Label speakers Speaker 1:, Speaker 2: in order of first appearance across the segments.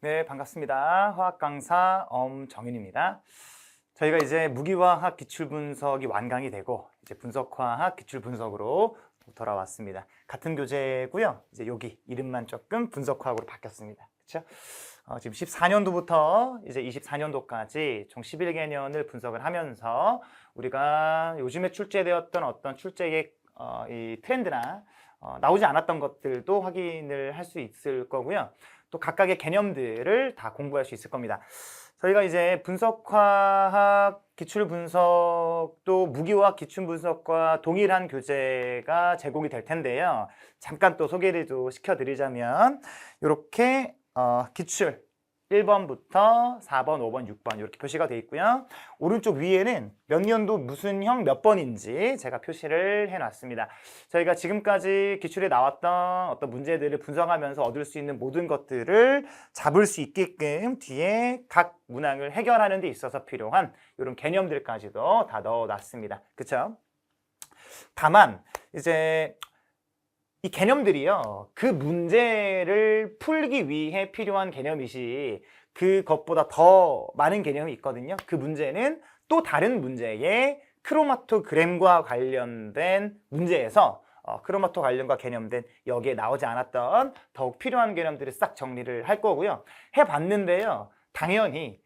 Speaker 1: 네, 반갑습니다. 화학 강사 엄정윤입니다. 저희가 이제 무기화학 기출 분석이 완강이 되고 이제 분석화학 기출 분석으로 돌아왔습니다. 같은 교재고요. 이제 여기 이름만 조금 분석화학으로 바뀌었습니다. 그렇죠? 지금 14년도부터 이제 24년도까지 총 11개년을 분석을 하면서 우리가 요즘에 출제되었던 어떤 출제의 이 트렌드나 나오지 않았던 것들도 확인을 할 수 있을 거고요. 또 각각의 개념들을 다 공부할 수 있을 겁니다. 저희가 이제 분석화학 기출 분석도 무기화학 기출 분석과 동일한 교재가 제공이 될 텐데요. 잠깐 또 소개를 또 시켜드리자면 이렇게 기출 1번부터 4번, 5번, 6번 이렇게 표시가 되어 있고요. 오른쪽 위에는 몇 년도 무슨 형 몇 번인지 제가 표시를 해놨습니다. 저희가 지금까지 기출에 나왔던 어떤 문제들을 분석하면서 얻을 수 있는 모든 것들을 잡을 수 있게끔 뒤에 각 문항을 해결하는 데 있어서 필요한 이런 개념들까지도 다 넣어놨습니다. 그쵸? 다만 이제 이 개념들이요, 그 문제를 풀기 위해 필요한 개념이지 그것보다 더 많은 개념이 있거든요. 그 문제는 또 다른 문제의 크로마토그램과 관련된 문제에서 크로마토 관련과 개념된 여기에 나오지 않았던 더욱 필요한 개념들을 싹 정리를 할 거고요. 해봤는데요, 당연히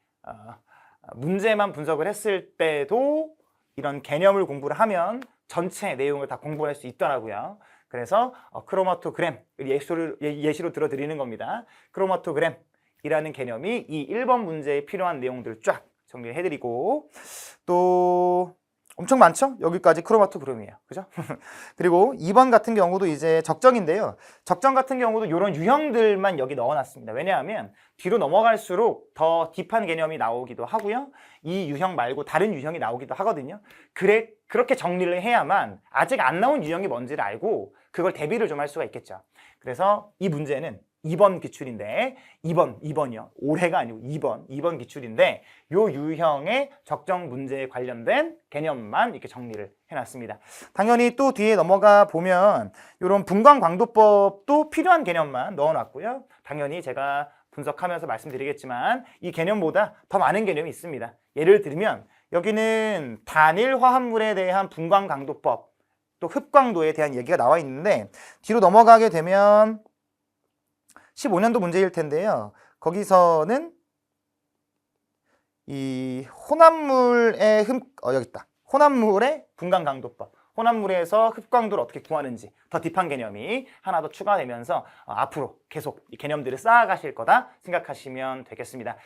Speaker 1: 문제만 분석을 했을 때도 이런 개념을 공부를 하면 전체 내용을 다 공부할 수 있더라고요. 그래서 크로마토그램 예시로 들어드리는 겁니다. 크로마토그램이라는 개념이 이 1번 문제에 필요한 내용들을 쫙 정리해드리고, 또 엄청 많죠? 여기까지 크로마토그램이에요. 그죠? 그리고 2번 같은 경우도 이제 적정인데요. 적정 같은 경우도 이런 유형들만 여기 넣어놨습니다. 왜냐하면 뒤로 넘어갈수록 더 딥한 개념이 나오기도 하고요. 이 유형 말고 다른 유형이 나오기도 하거든요. 그렇게 정리를 해야만 아직 안 나온 유형이 뭔지를 알고 그걸 대비를 좀 할 수가 있겠죠. 그래서 이 문제는 2번 기출인데 2번이요. 올해가 아니고 2번 기출인데 요 유형의 적정 문제에 관련된 개념만 이렇게 정리를 해놨습니다. 당연히 또 뒤에 넘어가 보면 이런 분광광도법도 필요한 개념만 넣어놨고요. 당연히 제가 분석하면서 말씀드리겠지만 이 개념보다 더 많은 개념이 있습니다. 예를 들면 여기는 단일 화합물에 대한 분광강도법, 또 흡광도에 대한 얘기가 나와 있는데 뒤로 넘어가게 되면 15년도 문제일 텐데요. 거기서는 이 혼합물의 여기 있다. 혼합물의 분광강도법, 혼합물에서 흡광도를 어떻게 구하는지 더 딥한 개념이 하나 더 추가되면서 앞으로 계속 이 개념들을 쌓아가실 거다 생각하시면 되겠습니다.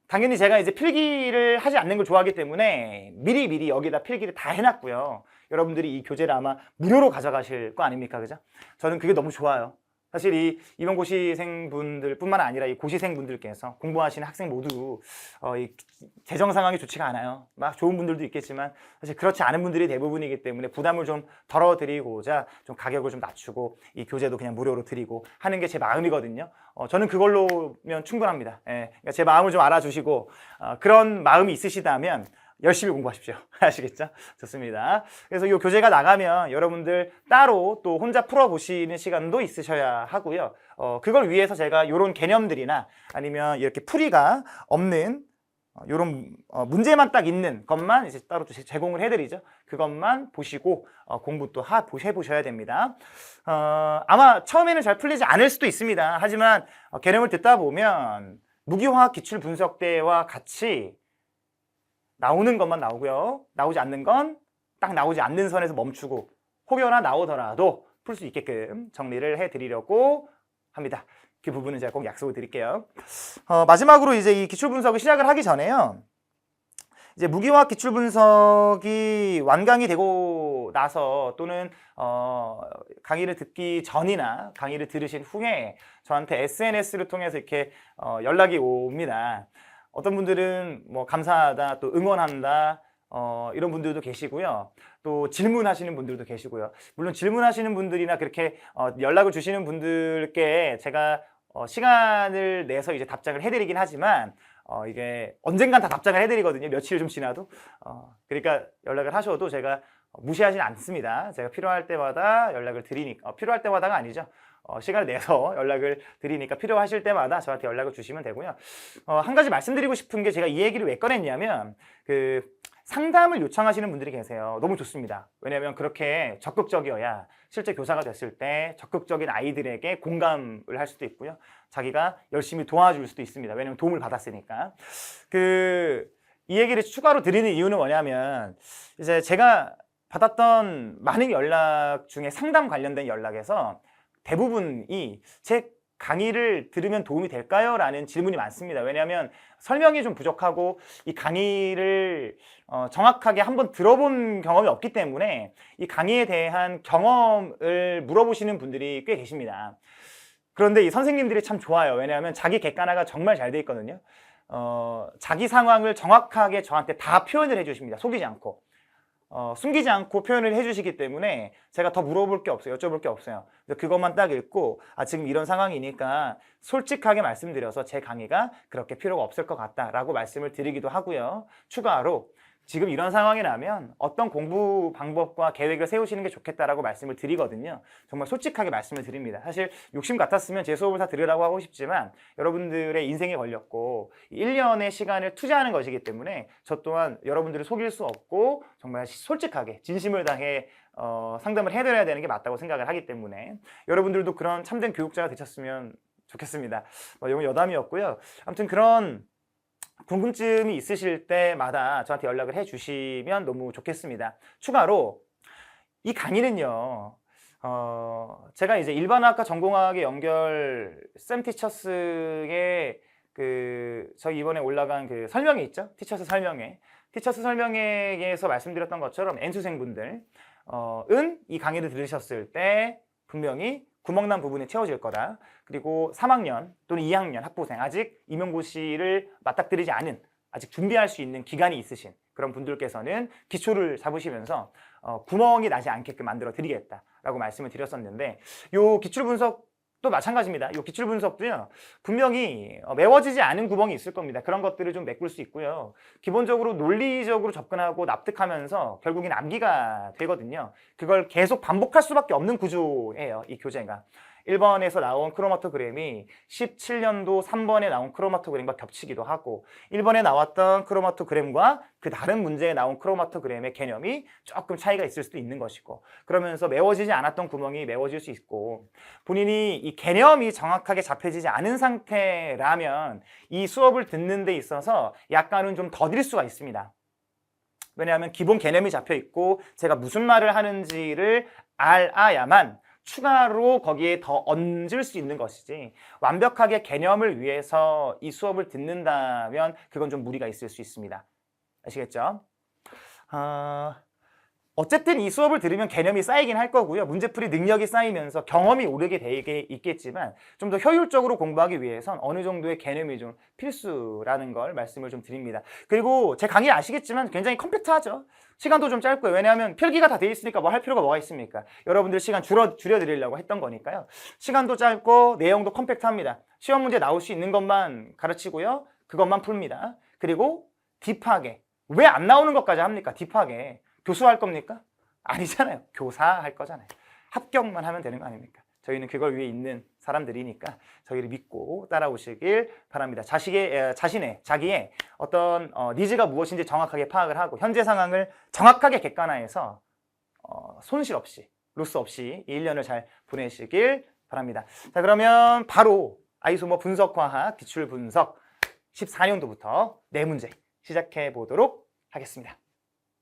Speaker 1: 당연히 제가 이제 필기를 하지 않는 걸 좋아하기 때문에 미리 여기다 필기를 다 해놨고요. 여러분들이 이 교재를 아마 무료로 가져가실 거 아닙니까? 그죠? 저는 그게 너무 좋아요. 사실 이 임용고시생분들 뿐만 아니라 이 고시생분들께서 공부하시는 학생 모두 이 재정 상황이 좋지가 않아요. 막 좋은 분들도 있겠지만 사실 그렇지 않은 분들이 대부분이기 때문에 부담을 좀 덜어드리고자 좀 가격을 좀 낮추고 이 교재도 그냥 무료로 드리고 하는 게 제 마음이거든요. 저는 그걸로면 충분합니다. 예, 그러니까 제 마음을 좀 알아주시고 그런 마음이 있으시다면 열심히 공부하십시오. 아시겠죠? 좋습니다. 그래서 이 교재가 나가면 여러분들 따로 또 혼자 풀어보시는 시간도 있으셔야 하고요. 그걸 위해서 제가 이런 개념들이나 아니면 이렇게 풀이가 없는 이런 문제만 딱 있는 것만 이제 따로 제공을 해드리죠. 그것만 보시고 공부 또 해보셔야 됩니다. 아마 처음에는 잘 풀리지 않을 수도 있습니다. 하지만 개념을 듣다 보면 무기화학 기출 분석대와 같이 나오는 것만 나오고요. 나오지 않는 건 딱 나오지 않는 선에서 멈추고 혹여나 나오더라도 풀 수 있게끔 정리를 해드리려고 합니다. 그 부분은 제가 꼭 약속을 드릴게요. 마지막으로 이제 이 기출 분석을 시작을 하기 전에요. 이제 무기화학 기출 분석이 완강이 되고 나서 또는 강의를 듣기 전이나 강의를 들으신 후에 저한테 SNS를 통해서 이렇게 연락이 옵니다. 어떤 분들은 뭐 감사하다, 또 응원한다, 이런 분들도 계시고요. 또 질문하시는 분들도 계시고요. 물론 질문하시는 분들이나 그렇게 연락을 주시는 분들께 제가 시간을 내서 이제 답장을 해드리긴 하지만 이게 언젠간 다 답장을 해드리거든요. 며칠 좀 지나도. 그러니까 연락을 하셔도 제가 무시하진 않습니다. 제가 필요할 때마다 연락을 드리니까 필요할 때마다가 아니죠. 시간을 내서 연락을 드리니까 필요하실 때마다 저한테 연락을 주시면 되고요. 한 가지 말씀드리고 싶은 게 제가 이 얘기를 왜 꺼냈냐면 상담을 요청하시는 분들이 계세요. 너무 좋습니다. 왜냐하면 그렇게 적극적이어야 실제 교사가 됐을 때 적극적인 아이들에게 공감을 할 수도 있고요. 자기가 열심히 도와줄 수도 있습니다. 왜냐하면 도움을 받았으니까. 이 얘기를 추가로 드리는 이유는 뭐냐면 이제 제가 받았던 많은 연락 중에 상담 관련된 연락에서 대부분이 제 강의를 들으면 도움이 될까요? 라는 질문이 많습니다. 왜냐하면 설명이 좀 부족하고 이 강의를 정확하게 한번 들어본 경험이 없기 때문에 이 강의에 대한 경험을 물어보시는 분들이 꽤 계십니다. 그런데 이 선생님들이 참 좋아요. 왜냐하면 자기 객관화가 정말 잘 돼 있거든요. 자기 상황을 정확하게 저한테 다 표현을 해주십니다. 속이지 않고. 숨기지 않고 표현을 해주시기 때문에 제가 더 물어볼 게 없어요. 여쭤볼 게 없어요. 그것만 딱 읽고 지금 이런 상황이니까 솔직하게 말씀드려서 제 강의가 그렇게 필요가 없을 것 같다라고 말씀을 드리기도 하고요. 추가로 지금 이런 상황이라면 어떤 공부 방법과 계획을 세우시는 게 좋겠다라고 말씀을 드리거든요. 정말 솔직하게 말씀을 드립니다. 사실 욕심 같았으면 제 수업을 다 들으라고 하고 싶지만 여러분들의 인생에 걸렸고 1년의 시간을 투자하는 것이기 때문에 저 또한 여러분들을 속일 수 없고 정말 솔직하게 진심을 다해 상담을 해드려야 되는 게 맞다고 생각을 하기 때문에 여러분들도 그런 참된 교육자가 되셨으면 좋겠습니다. 이건 여담이었고요. 아무튼 그런 궁금증이 있으실 때마다 저한테 연락을 해주시면 너무 좋겠습니다. 추가로 이 강의는요, 제가 이제 일반학과 전공학의 연결 쌤티처스의 저희 이번에 올라간 설명회 있죠? 티처스 설명회에서 말씀드렸던 것처럼 N수생분들은 이 강의를 들으셨을 때 분명히 구멍난 부분이 채워질 거다. 그리고 3학년 또는 2학년 학부생 아직 임용고시를 맞닥뜨리지 않은 아직 준비할 수 있는 기간이 있으신 그런 분들께서는 기초를 잡으시면서 구멍이 나지 않게끔 만들어 드리겠다라고 말씀을 드렸었는데 요 기출 분석도 마찬가지입니다. 요 기출 분석도요 분명히 메워지지 않은 구멍이 있을 겁니다. 그런 것들을 좀 메꿀 수 있고요. 기본적으로 논리적으로 접근하고 납득하면서 결국엔 암기가 되거든요. 그걸 계속 반복할 수밖에 없는 구조예요. 이 교재가. 1번에서 나온 크로마토그램이 17년도 3번에 나온 크로마토그램과 겹치기도 하고 1번에 나왔던 크로마토그램과 그 다른 문제에 나온 크로마토그램의 개념이 조금 차이가 있을 수도 있는 것이고 그러면서 메워지지 않았던 구멍이 메워질 수 있고 본인이 이 개념이 정확하게 잡혀지지 않은 상태라면 이 수업을 듣는 데 있어서 약간은 좀 더딜 수가 있습니다. 왜냐하면 기본 개념이 잡혀 있고 제가 무슨 말을 하는지를 알아야만 추가로 거기에 더 얹을 수 있는 것이지 완벽하게 개념을 위해서 이 수업을 듣는다면 그건 좀 무리가 있을 수 있습니다. 아시겠죠? 어쨌든 이 수업을 들으면 개념이 쌓이긴 할 거고요. 문제풀이 능력이 쌓이면서 경험이 오르게 되게 있겠지만 좀 더 효율적으로 공부하기 위해선 어느 정도의 개념이 좀 필수라는 걸 말씀을 좀 드립니다. 그리고 제 강의 아시겠지만 굉장히 컴팩트하죠. 시간도 좀 짧고요. 왜냐하면 필기가 다 돼 있으니까 뭐 할 필요가 뭐가 있습니까? 여러분들 시간 줄여드리려고 했던 거니까요. 시간도 짧고 내용도 컴팩트합니다. 시험 문제 나올 수 있는 것만 가르치고요. 그것만 풉니다. 그리고 딥하게. 왜 안 나오는 것까지 합니까? 딥하게. 교수할 겁니까? 아니잖아요. 교사할 거잖아요. 합격만 하면 되는 거 아닙니까? 저희는 그걸 위해 있는 사람들이니까 저희를 믿고 따라오시길 바랍니다. 자기의 어떤 니즈가 무엇인지 정확하게 파악을 하고 현재 상황을 정확하게 객관화해서 손실 없이, 로스 없이 이 1년을 잘 보내시길 바랍니다. 자, 그러면 바로 아이소모 분석화학 기출분석 14년도부터 4문제 시작해 보도록 하겠습니다.